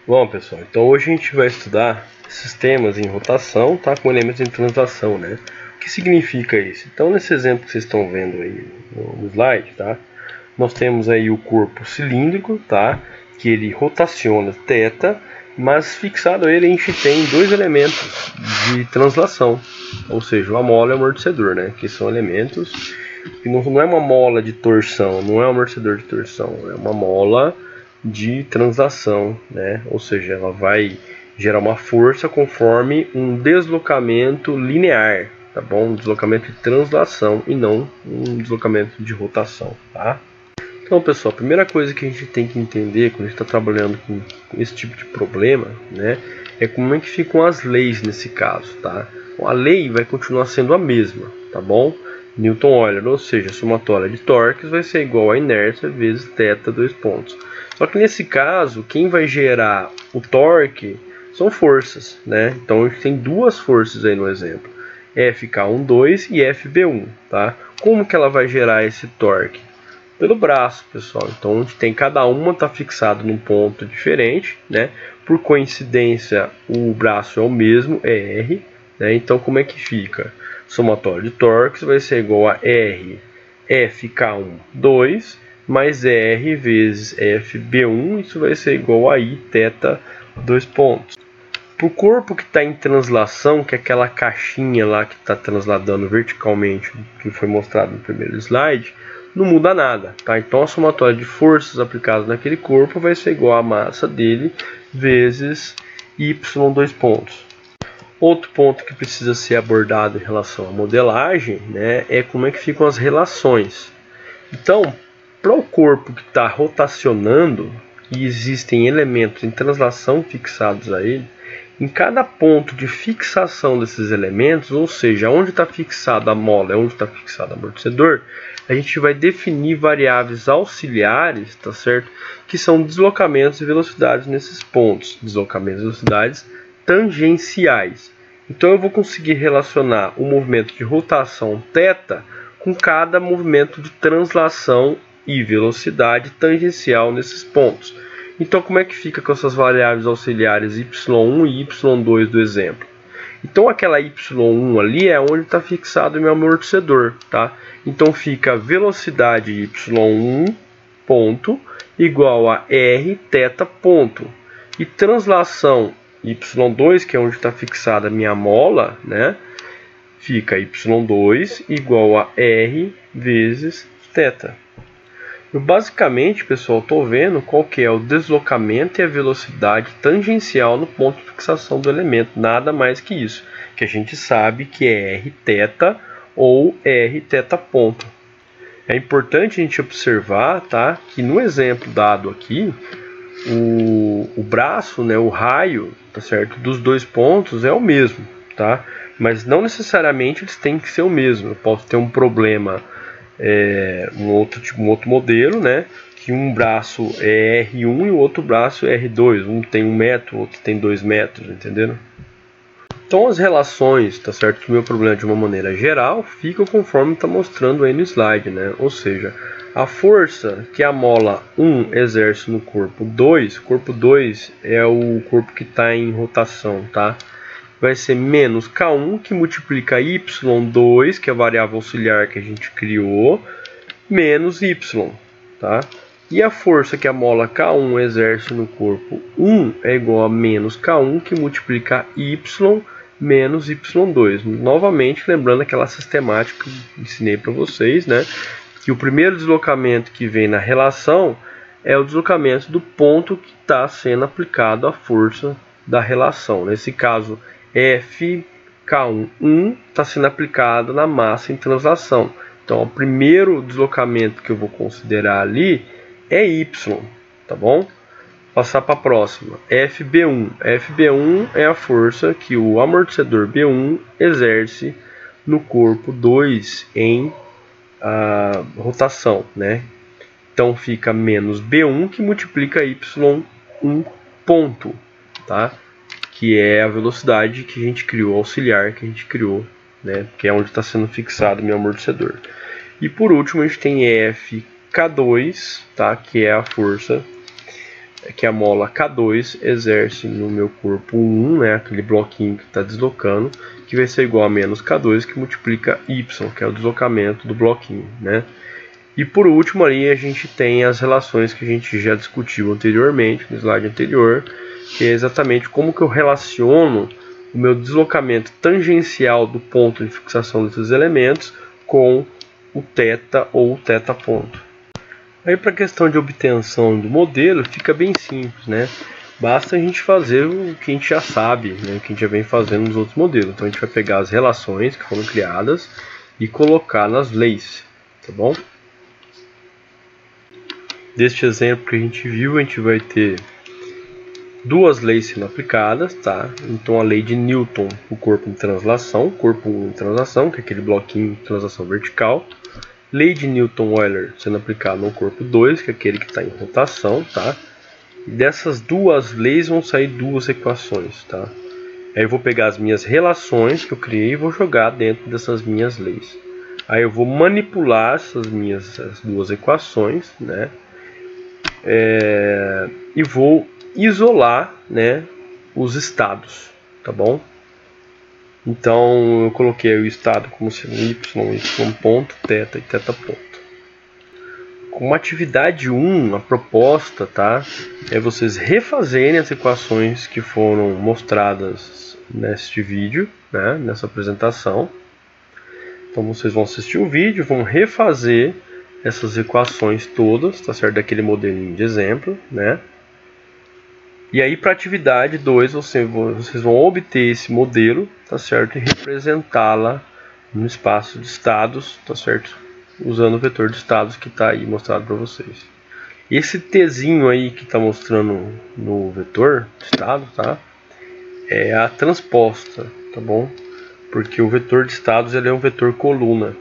Bom, pessoal, então hoje a gente vai estudar sistemas em rotação, tá, com elementos em translação, né? O que significa isso? Então, nesse exemplo que vocês estão vendo aí no slide, tá, nós temos aí o corpo cilíndrico, tá, que ele rotaciona θ, mas fixado a ele a gente tem dois elementos de translação, ou seja, uma mola e o amortecedor, né, que são elementos que não é uma mola de torção, não é um amortecedor de torção, é uma mola de translação, né? Ou seja, ela vai gerar uma força conforme um deslocamento linear, tá bom? Um deslocamento de translação e não um deslocamento de rotação, tá? Então, pessoal, a primeira coisa que a gente tem que entender quando a gente está trabalhando com esse tipo de problema, né, é como é que ficam as leis nesse caso, tá? A lei vai continuar sendo a mesma, tá bom? Newton-Euler, ou seja, a somatória de torques vai ser igual a inércia vezes θ, dois pontos. Só que nesse caso, quem vai gerar o torque são forças, né? Então a gente tem duas forças aí no exemplo, FK12 e FB1, tá? Como que ela vai gerar esse torque? Pelo braço, pessoal. Então a gente tem cada uma está fixado num ponto diferente, né? Por coincidência, o braço é o mesmo, é R, né? Então como é que fica? Somatório de torques vai ser igual a R FK12 mais R vezes FB1, isso vai ser igual a I θ, dois pontos. Para o corpo que está em translação, que é aquela caixinha lá que está transladando verticalmente, que foi mostrado no primeiro slide, não muda nada, tá? Então a somatória de forças aplicadas naquele corpo vai ser igual a massa dele vezes Y, dois pontos. Outro ponto que precisa ser abordado em relação à modelagem, né, é como é que ficam as relações. Então, para o corpo que está rotacionando e existem elementos em translação fixados a ele, em cada ponto de fixação desses elementos, ou seja, onde está fixada a mola e onde está fixado o amortecedor, a gente vai definir variáveis auxiliares, tá certo? Que são deslocamentos e velocidades nesses pontos, deslocamentos e velocidades tangenciais. Então eu vou conseguir relacionar o movimento de rotação θ com cada movimento de translação e velocidade tangencial nesses pontos. Então como é que fica com essas variáveis auxiliares y1 e y2 do exemplo? Então aquela y1 ali é onde está fixado o meu amortecedor, tá? Então fica velocidade y1 ponto igual a r θ ponto. E translação y2, que é onde está fixada a minha mola, né? Fica y2 igual a r vezes θ. Eu basicamente, pessoal, estou vendo qual que é o deslocamento e a velocidade tangencial no ponto de fixação do elemento. Nada mais que isso, que a gente sabe que é r θ ou r θ ponto. É importante a gente observar, tá, que no exemplo dado aqui, o braço, né, o raio, tá certo, dos dois pontos é o mesmo, tá? Mas não necessariamente eles têm que ser o mesmo. Eu posso ter um problema, um outro modelo, né, que um braço é R1 e o outro braço é R2. Um tem 1 metro, o outro tem 2 metros, entenderam? Então as relações, tá certo, do meu problema de uma maneira geral, ficam conforme está mostrando aí no slide, né? Ou seja, a força que a mola 1 exerce no corpo 2, corpo 2 é o corpo que está em rotação, tá? Vai ser menos K1, que multiplica Y2, que é a variável auxiliar que a gente criou, menos Y, tá? E a força que a mola K1 exerce no corpo 1 é igual a menos K1, que multiplica Y menos Y2. Novamente, lembrando aquela sistemática que eu ensinei para vocês, né? Que o primeiro deslocamento que vem na relação é o deslocamento do ponto que está sendo aplicado a força da relação. Nesse caso, FK1 está sendo aplicado na massa em translação. Então, o primeiro deslocamento que eu vou considerar ali é Y, tá bom? Passar para a próxima, FB1. FB1 é a força que o amortecedor B1 exerce no corpo 2 em rotação, né? Então fica menos B1 que multiplica Y1 ponto, tá? Que é a velocidade que a gente criou, auxiliar que a gente criou, né? Que é onde está sendo fixado o meu amortecedor. E por último a gente tem FK2, tá? Que é a força que a mola K2 exerce no meu corpo 1, né, aquele bloquinho que está deslocando, que vai ser igual a menos K2, que multiplica Y, que é o deslocamento do bloquinho, né? E por último ali a gente tem as relações que a gente já discutiu anteriormente, no slide anterior, que é exatamente como que eu relaciono o meu deslocamento tangencial do ponto de fixação desses elementos com o θ ou o θ ponto. Aí para a questão de obtenção do modelo fica bem simples, né? Basta a gente fazer o que a gente já sabe, né? O que a gente já vem fazendo nos outros modelos. Então a gente vai pegar as relações que foram criadas e colocar nas leis, tá bom? Deste exemplo que a gente viu, a gente vai ter duas leis sendo aplicadas, tá? Então a lei de Newton, o corpo em translação, corpo 1 em translação, que é aquele bloquinho de translação vertical. Lei de Newton-Euler sendo aplicada no corpo 2, que é aquele que está em rotação, tá? E dessas duas leis vão sair duas equações, tá? Aí eu vou pegar as minhas relações que eu criei e vou jogar dentro dessas minhas leis. Aí eu vou manipular essas duas equações, né? E vou isolar, né, os estados, tá bom? Então eu coloquei o estado como sendo y ponto, θ e θ ponto. Como atividade 1, a proposta, tá, é vocês refazerem as equações que foram mostradas neste vídeo, né, nessa apresentação. Então vocês vão assistir o vídeo, vão refazer essas equações todas, tá certo? Daquele modelinho de exemplo, né? E aí para atividade 2 vocês vão obter esse modelo, tá certo? E representá-la no espaço de estados, tá certo? Usando o vetor de estados que está aí mostrado para vocês. Esse Tzinho aí que está mostrando no vetor de estado, tá? É a transposta, tá bom? Porque o vetor de estados ele é um vetor coluna.